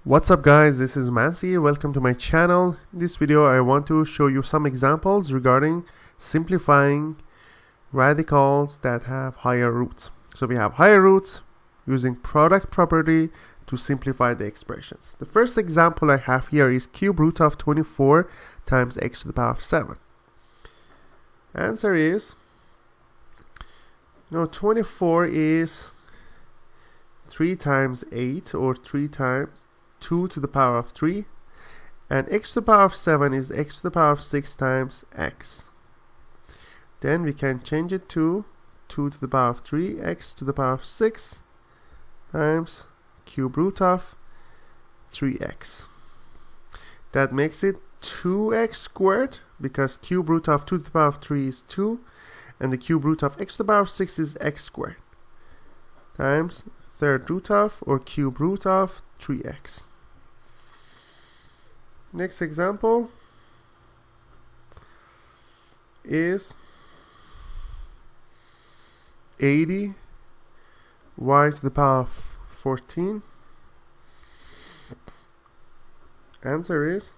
What's up guys, this is Masi. Welcome to my channel. In this video I want to show you some examples regarding simplifying radicals that have higher roots. So we have higher roots using product property to simplify the expressions. The first example I have here is cube root of 24 times x to the power of 7. Answer is, 24 is 3 times 8 or 3 times 2 to the power of 3, and x to the power of 7 is x to the power of 6 times x. Then we can change it to 2 to the power of 3 x to the power of 6 times cube root of 3x. That makes it 2x squared, because cube root of 2 to the power of 3 is 2, and the cube root of x to the power of 6 is x squared, times third root of or cube root of 3x. Next example is 80 y to the power of 14. Answer is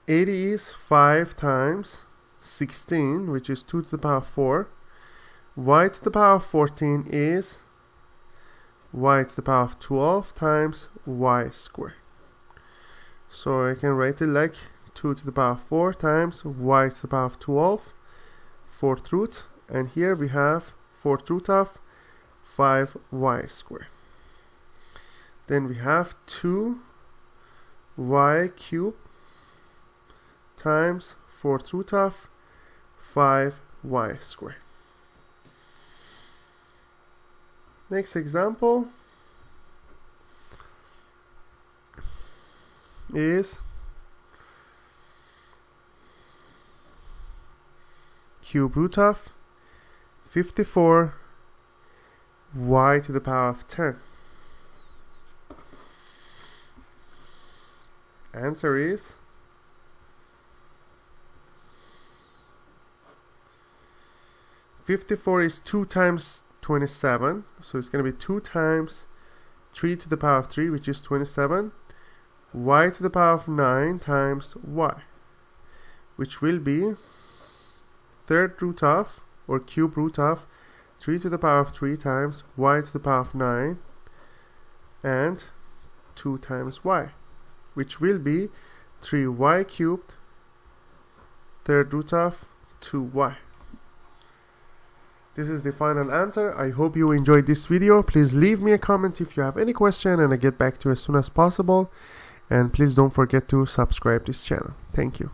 is 5 times 16, which is 2 to the power of 4. Y to the power of 14 is y to the power of 12 times y squared. So I can write it like 2 to the power of 4 times y to the power of 12, fourth root, and here we have fourth root of 5y squared. Then we have 2y cubed times fourth root of 5y squared. Next example is cube root of 54 y to the power of 10. Answer is 54 is 2 times 27, so it's going to be 2 times 3 to the power of 3, which is 27, y to the power of 9 times y, which will be third root of or cube root of 3 to the power of 3 times y to the power of 9 and 2 times y, which will be 3y cubed third root of 2y. This is the final answer. I hope you enjoyed this video. Please leave me a comment if you have any question, and I'll get back to you as soon as possible. And please don't forget to subscribe to this channel. Thank you.